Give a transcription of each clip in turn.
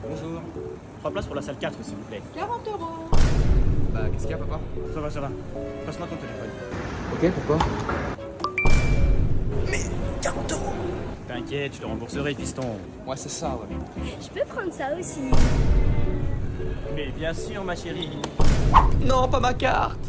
Bonjour. 3 places pour la salle 4, s'il vous plaît. 40 €. Bah, qu'est-ce qu'il y a, papa? Ça va, ça va. Passe-moi ton téléphone. Ok, pourquoi? Mais 40 €. T'inquiète, je te rembourserai, fiston. Ouais, c'est ça, ouais. Je peux prendre ça aussi. Mais bien sûr, ma chérie. Non, pas ma carte!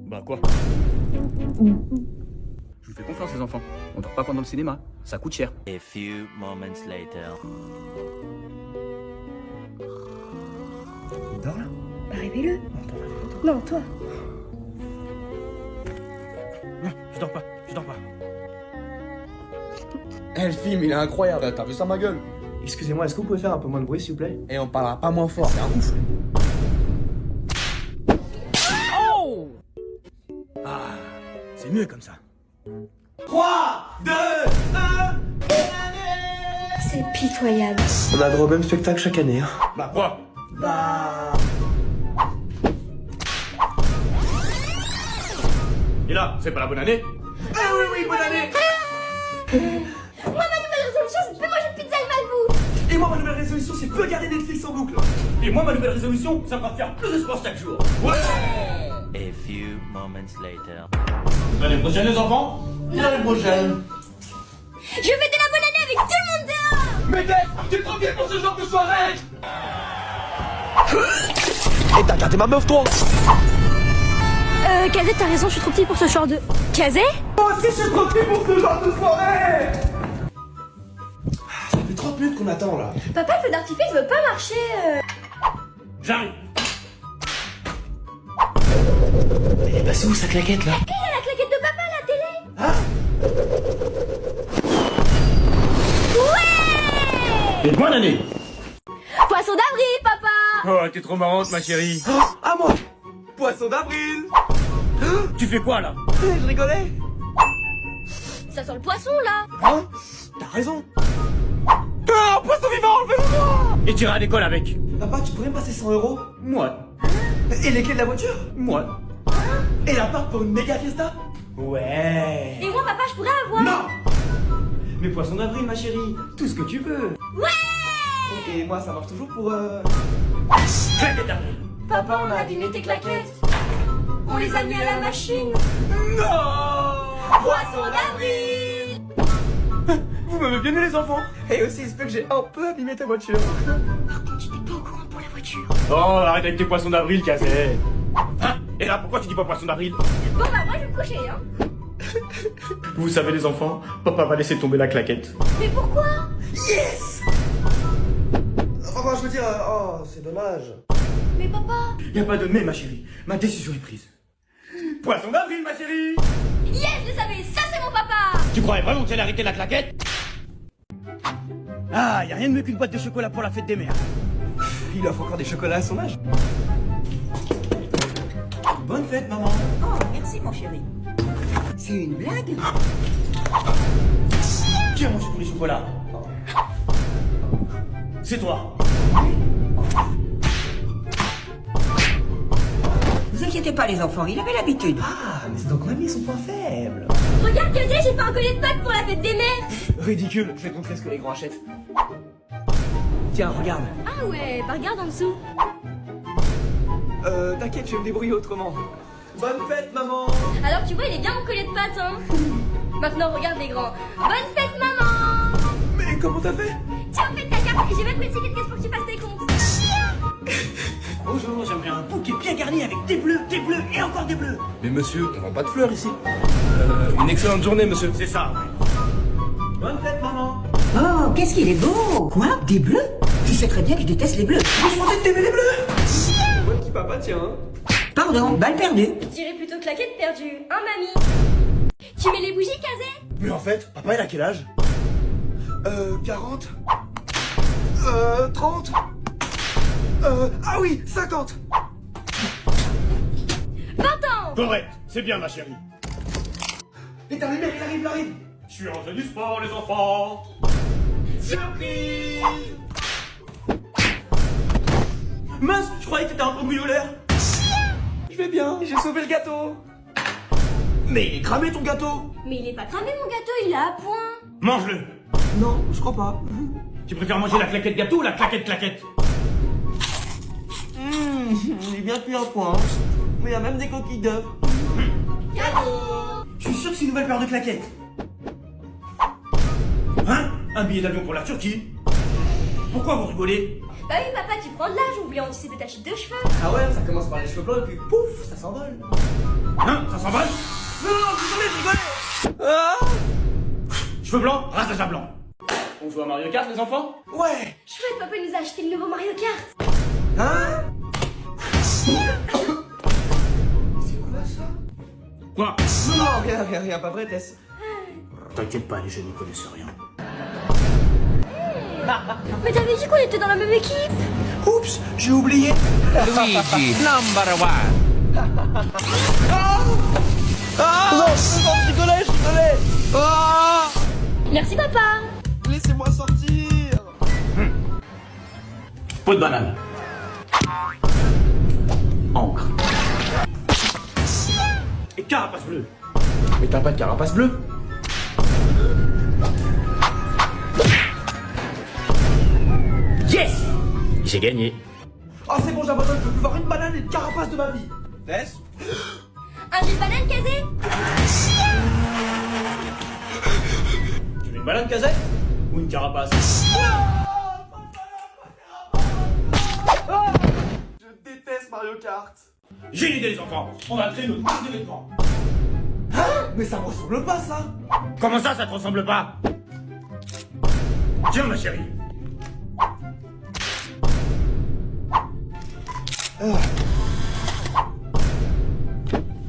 Bah quoi? Je vous fais confiance, les enfants. On dort pas pendant le cinéma. Ça coûte cher. A few moments later. Il dort là? Bah, réveille-le. Non, toi. Non, je dors pas. Je dors pas. Eh, le film, il est incroyable, t'as vu ça, ma gueule? Excusez-moi, est-ce que vous pouvez faire un peu moins de bruit, s'il vous plaît? Et on parlera pas moins fort, c'est un ouf! Ah, c'est mieux comme ça. 3, 2, 1... C'est pitoyable. On a droit au même spectacle chaque année, hein. Bah quoi? Bah... Et là, c'est pas la bonne année? Ah oui, oui, bonne année! Moi, ma nouvelle résolution, c'est de faire manger une pizza avec Malbou. Et moi, ma nouvelle résolution, c'est de regarder Netflix en boucle. Et moi, ma nouvelle résolution, ça va faire plus de sport chaque jour. Ouais! A few moments later. L'année prochaine, les enfants? L'année prochaine. Je vais fêter la bonne année avec tout le monde dehors. Mais Dave, t'es trop bien pour ce genre de soirée! Et t'as gardé ma meuf, toi! Kazé, t'as raison, je suis trop petite pour ce genre de... Kazé? Moi aussi, je suis trop petit pour ce genre de soirée! Ça fait 30 minutes qu'on attend, là. Papa, le feu d'artifice veut pas marcher. J'arrive. Eh bah, c'est où sa claquette, là? Il y a la claquette de papa à la télé. Ouais. Et bonne année! Poisson d'avril, papa. Oh, t'es trop marrante, ma chérie. Oh, à moi! Poisson d'avril! Tu fais quoi, là? Je rigolais! Ça sent le poisson, là. Hein? T'as raison! Ah, poisson vivant, enlevez-le-moi! Et t'iras à l'école avec. Papa, tu pourrais me passer 100 €? Moi. Et les clés de la voiture? Moi. Et l'appart pour une méga fiesta? Ouais! Et moi, papa, je pourrais avoir... Non! Mais poisson d'avril, ma chérie, tout ce que tu veux! Ouais. Et moi, ça marche toujours pour Claquette d'avril. Papa, on a abîmé tes claquettes. On les a mis à la machine. Non! Poisson d'avril. Vous m'avez bien eu, les enfants! Et aussi, il se peut que j'ai un peu abîmé ta voiture. Par contre, tu n'étais pas au courant pour la voiture. Oh, arrête avec tes poissons d'avril, Kazé. Hein? Et là, pourquoi tu dis pas poisson d'avril? Bon, bah, moi, je vais me coucher, hein. Vous savez, les enfants, papa va laisser tomber la claquette. Mais pourquoi? Yes! Enfin, je veux dire, oh, c'est dommage. Mais papa... Y a pas de mais, ma chérie. Ma décision est prise. Poisson d'avril, ma chérie. Yes, je savais, ça, c'est mon papa. Tu croyais vraiment que j'allais arrêter la claquette? Ah, y a rien de mieux qu'une boîte de chocolat pour la fête des mères. Il offre encore des chocolats à son âge. Bonne fête, maman. Oh, merci, mon chéri. C'est une blague? Qui a mangé tous les chocolats? C'est toi. Vous inquiétez pas, les enfants, il avait l'habitude. Ah, mais c'est donc mamie son point faible. Regarde, Kazé, j'ai fait un collier de Pâques pour la fête des mères. Ridicule, je vais te montrer ce que les grands achètent. Tiens, regarde. Ah ouais, bah regarde en dessous. T'inquiète, je vais me débrouiller autrement. Bonne fête, maman. Alors tu vois, il est bien mon collier de pâtes, hein. Maintenant, regarde les grands. Bonne fête, maman. Mais comment t'as fait? Tiens, fais ta carte et j'ai même pris le ticket de caisse pour que tu fasses tes comptes. Bonjour, j'aimerais un bouquet bien garni avec des bleus et encore des bleus. Mais monsieur, on vend pas de fleurs ici. Une excellente journée, monsieur. C'est ça. Bonne fête, maman. Oh, qu'est-ce qu'il est beau! Quoi? Des bleus? Tu sais très bien que je déteste les bleus. Je pensais que t'aimais les bleus. Bon petit papa, tiens. Pardon, balle perdue. Je dirais plutôt claquette perdue, hein, mamie? Tu mets les bougies, Kazé? Mais en fait, papa, il a quel âge? 40. 30. Ah oui, 50. 20 ans. Correct, c'est bien, ma chérie. Et t'as il arrive, il arrive. Je suis en du sport, les enfants. Surprise. Mince, je croyais que t'étais un cambrioleur. Je vais bien, j'ai sauvé le gâteau. Mais il est cramé ton gâteau. Mais il est pas cramé mon gâteau, il est à point. Mange-le. Non, je crois pas. Tu préfères manger la claquette gâteau ou la claquette claquette? Il est bien cuit à point. Hein. Mais il y a même des coquilles d'œufs. Je suis sûr que c'est une nouvelle paire de claquettes. Hein? Un billet d'avion pour la Turquie? Pourquoi vous rigolez? Bah oui papa, tu prends de l'âge, oubliant tu sais détacher de cheveux. Ah ouais, ça commence par les cheveux blancs et puis pouf, ça s'envole. Hein? Ça s'emballe? Non, je rigolais. Ah Cheveux blancs, rasage à blanc. On joue à Mario Kart les enfants? ouais. Chouette, papa nous a acheté le nouveau Mario Kart. Hein? C'est quoi ça? Quoi? Non, rien, pas vrai, Tess. T'inquiète pas, les jeunes n'y connaissent rien. Mais t'avais dit qu'on était dans la même équipe. Oups, j'ai oublié. Luigi, number one. Ah non, je rigolais. Ah Merci papa. laissez-moi sortir. Peau de banane. Encre. Et carapace bleue. Mais t'as pas de carapace bleue? Yes! J'ai gagné. Oh c'est bon, j'abandonne, je peux plus voir une banane et une carapace de ma vie. Tess? Un jus de banane casé. Tu veux une banane casette? Ou une carapace? Je déteste Mario Kart. J'ai une idée les enfants. On va créer notre marque de vêtements. Hein? Mais ça me ressemble pas ça. Comment ça te ressemble pas? Tiens ma chérie.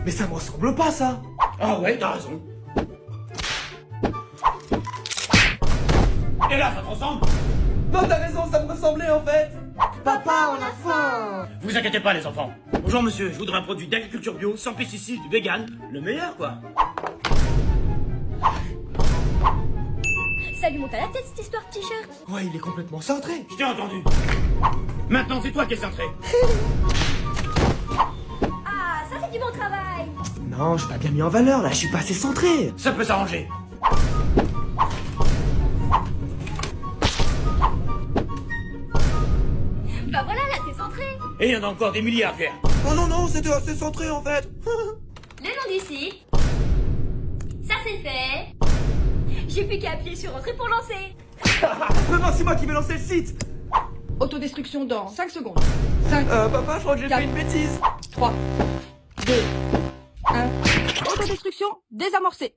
Mais ça me ressemble pas ça. Ah ouais, t'as raison. Et là, ça te ressemble? Non, t'as raison, ça me ressemblait en fait. Papa, on a faim. Vous inquiétez pas les enfants. Bonjour monsieur, je voudrais un produit d'agriculture bio, sans pesticides, vegan, le meilleur quoi. Ça lui monte à la tête cette histoire de t-shirt. Ouais, il est complètement cintré. Je t'ai entendu. Maintenant, c'est toi qui es centré. Ah, ça c'est du bon travail. Non, je suis pas bien mis en valeur là, je suis pas assez centré. Ça peut s'arranger. Bah voilà, là t'es centré. Et il y en a encore des milliers à faire. Oh non, c'était assez centré en fait. Le nom d'ici. Ça c'est fait. J'ai plus qu'à appuyer sur entrée pour lancer. Mais non, c'est moi qui vais lancer le site. Autodestruction dans 5 secondes. 5, Papa, je crois que j'ai Quatre. fait une bêtise. 3, 2, 1. Autodestruction désamorcée.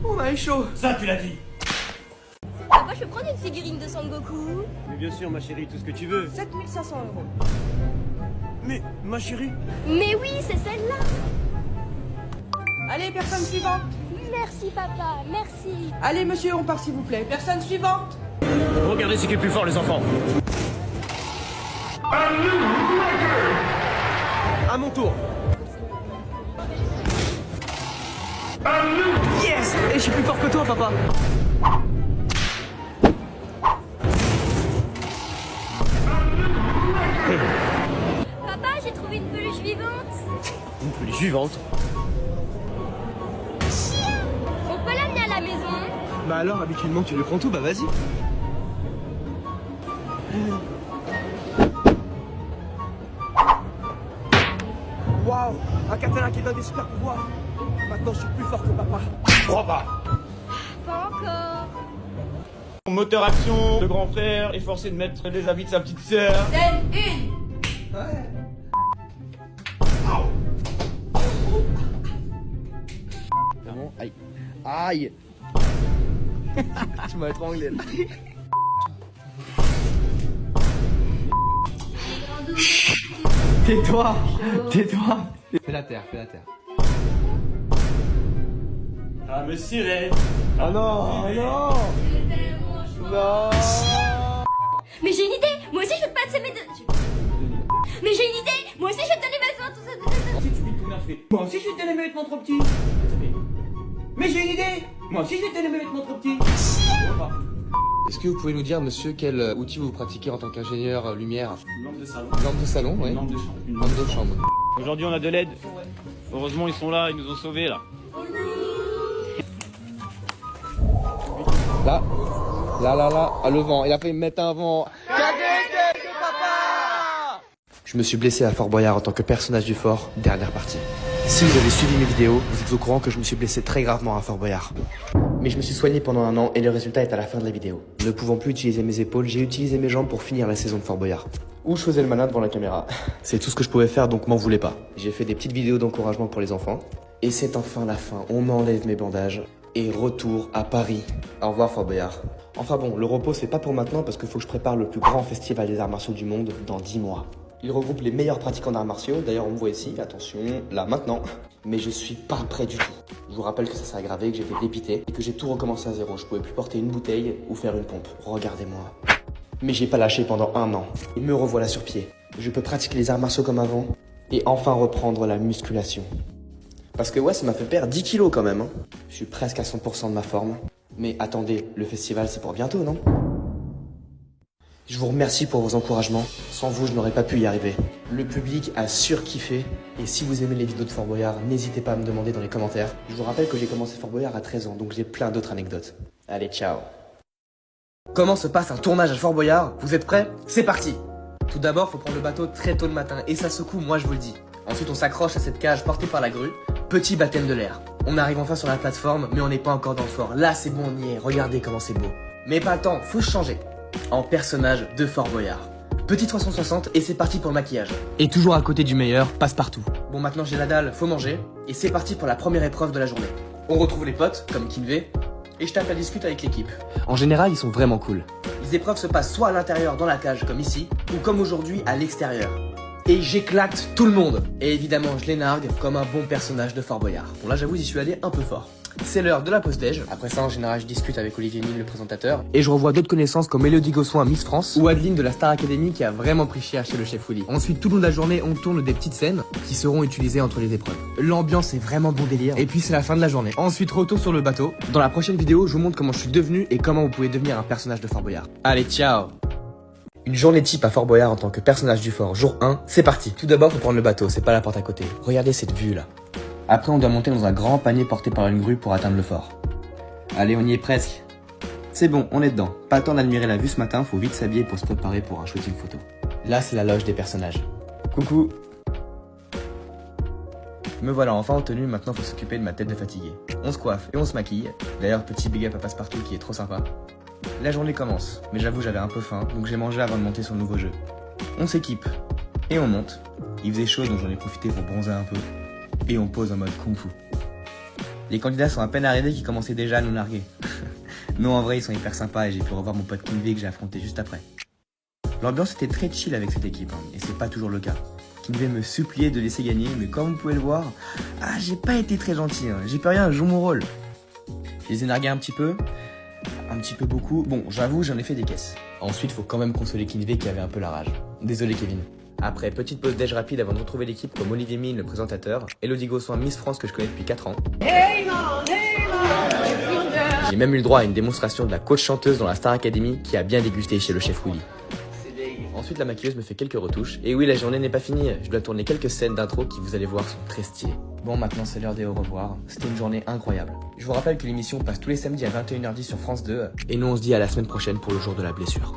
On a eu chaud. Ça, tu l'as dit. Papa, je peux prendre une figurine de Son Goku. Mais bien sûr, ma chérie, tout ce que tu veux. 7500 euros. Mais, ma chérie. Mais oui, c'est celle-là. Allez, personne suivante. Merci papa, merci. Allez, monsieur, on part s'il vous plaît. Personne suivante. Regardez ce qui est plus fort, les enfants. À mon tour. Yes. Et je suis plus fort que toi, papa. Papa, j'ai trouvé une peluche vivante. Une peluche vivante. On peut l'amener à la maison. Bah alors, habituellement, tu le prends tout, bah vas-y. Waouh, un katana qui donne des super pouvoirs. Maintenant, je suis plus fort que papa. Je crois pas. Pas encore. Moteur action, le grand frère est forcé de mettre les habits de sa petite sœur. Scène 1. Ouais. Vraiment, aïe. Aïe. Tu m'as étranglé. Tais-toi, tais-toi. Fais la terre, fais la terre. Ah, me cirer. Oh non, oh non. Non. Mais j'ai une idée. Moi aussi, je veux pas te semer de... Mais j'ai une idée. Moi aussi, je vais te donner ma soin, tout ça, tout ça. Si tu vis tout fait. Moi aussi, je vais te donner mes vêtements trop petits. Mais j'ai une idée. Moi aussi, je vais te donner mes vêtements trop petits. Est-ce que vous pouvez nous dire, monsieur, quel outil vous pratiquez en tant qu'ingénieur lumière? Une lampe de salon. Une lampe de salon, oui. Une lampe de chambre. Une lampe de chambre. Aujourd'hui, on a de l'aide. Heureusement, ils sont là, ils nous ont sauvés là. Là, le vent. Il a fait me mettre un vent. Je me suis blessé à Fort Boyard en tant que personnage du fort, dernière partie. Si vous avez suivi mes vidéos, vous êtes au courant que je me suis blessé très gravement à Fort Boyard. Mais je me suis soigné pendant 1 an et le résultat est à la fin de la vidéo. Ne pouvant plus utiliser mes épaules, j'ai utilisé mes jambes pour finir la saison de Fort Boyard. Où je faisais le malin devant la caméra. C'est tout ce que je pouvais faire, donc m'en voulez pas. J'ai fait des petites vidéos d'encouragement pour les enfants. Et c'est enfin la fin, on m'enlève mes bandages. Et retour à Paris. Au revoir Fort Boyard. Enfin bon, le repos c'est pas pour maintenant parce qu'il faut que je prépare le plus grand festival des arts martiaux du monde dans 10 mois. Il regroupe les meilleurs pratiquants d'arts martiaux, d'ailleurs on me voit ici, attention, là maintenant. Mais je suis pas prêt du tout. Je vous rappelle que ça s'est aggravé, que j'étais dépité et que j'ai tout recommencé à zéro. Je pouvais plus porter une bouteille ou faire une pompe. Regardez-moi. Mais j'ai pas lâché pendant 1 an. Et me revoilà sur pied. Je peux pratiquer les arts martiaux comme avant et enfin reprendre la musculation. Parce que ouais, ça m'a fait perdre 10 kilos quand même. Je suis presque à 100% de ma forme. Mais attendez, le festival c'est pour bientôt, non? Je vous remercie pour vos encouragements. Sans vous, je n'aurais pas pu y arriver. Le public a surkiffé. Et si vous aimez les vidéos de Fort Boyard, n'hésitez pas à me demander dans les commentaires. Je vous rappelle que j'ai commencé Fort Boyard à 13 ans, donc j'ai plein d'autres anecdotes. Allez, ciao. Comment se passe un tournage à Fort Boyard? Vous êtes prêts? C'est parti. Tout d'abord, faut prendre le bateau très tôt le matin. Et ça secoue, moi je vous le dis. Ensuite, on s'accroche à cette cage portée par la grue. Petit baptême de l'air. On arrive enfin sur la plateforme, mais on n'est pas encore dans le fort. Là, c'est bon, on y est. Regardez comment c'est beau. Mais pas tant, faut se changer. En personnage de Fort Boyard. Petit 360 et c'est parti pour le maquillage. Et toujours à côté du meilleur, passe-partout. Bon, maintenant j'ai la dalle, faut manger. Et c'est parti pour la première épreuve de la journée. On retrouve les potes, comme Kinvey, et je tape la discute avec l'équipe. En général, ils sont vraiment cool. Les épreuves se passent soit à l'intérieur dans la cage, comme ici, ou comme aujourd'hui à l'extérieur. Et j'éclate tout le monde. Et évidemment, je les nargue comme un bon personnage de Fort Boyard. Bon là, j'avoue, j'y suis allé un peu fort. C'est l'heure de la pause déj. Après ça, en général, je discute avec Olivier Mille, le présentateur. Et je revois d'autres connaissances comme Élodie Gossuin, Miss France, ou Adeline de la Star Academy qui a vraiment pris cher chez le chef Willy. Ensuite, tout le long de la journée, on tourne des petites scènes qui seront utilisées entre les épreuves. L'ambiance est vraiment bon délire. Et puis, c'est la fin de la journée. Ensuite, retour sur le bateau. Dans la prochaine vidéo, je vous montre comment je suis devenu et comment vous pouvez devenir un personnage de Fort Boyard. Allez, ciao! Une journée type à Fort Boyard en tant que personnage du fort, jour 1, c'est parti. Tout d'abord, faut prendre le bateau, c'est pas la porte à côté. Regardez cette vue là. Après, on doit monter dans un grand panier porté par une grue pour atteindre le fort. Allez, on y est presque. C'est bon, on est dedans. Pas le temps d'admirer la vue ce matin, faut vite s'habiller pour se préparer pour un shooting photo. Là, c'est la loge des personnages. Coucou. Me voilà enfin en tenue, maintenant faut s'occuper de ma tête de fatigué. On se coiffe et on se maquille. D'ailleurs, petit big up à Passepartout qui est trop sympa. La journée commence, mais j'avoue j'avais un peu faim, donc j'ai mangé avant de monter sur le nouveau jeu. On s'équipe, et on monte. Il faisait chaud, donc j'en ai profité pour bronzer un peu. Et on pose en mode kung fu. Les candidats sont à peine arrivés qui commençaient déjà à nous narguer. Non, en vrai, ils sont hyper sympas et j'ai pu revoir mon pote Kinvey que j'ai affronté juste après. L'ambiance était très chill avec cette équipe, et c'est pas toujours le cas. Kinvey me suppliait de laisser gagner, mais comme vous pouvez le voir, j'ai pas été très gentil, j'ai pas rien, je joue mon rôle. Je les ai nargués un petit peu beaucoup. Bon, j'avoue, j'en ai fait des caisses. Ensuite, faut quand même consoler Kinvey qui avait un peu la rage. Désolé Kevin. Après, petite pause déj rapide avant de retrouver l'équipe comme Olivier Mille, le présentateur, Élodie Gossuin, Miss France que je connais depuis 4 ans. J'ai même eu le droit à une démonstration de la coach chanteuse dans la Star Academy qui a bien dégusté chez le chef Willy. Ensuite, la maquilleuse me fait quelques retouches. Et oui, la journée n'est pas finie, je dois tourner quelques scènes d'intro qui, vous allez voir, sont très stylées. Bon, maintenant c'est l'heure des au revoir. C'était une journée incroyable. Je vous rappelle que l'émission passe tous les samedis à 21h10 sur France 2. Et nous, on se dit à la semaine prochaine pour le jour de la blessure.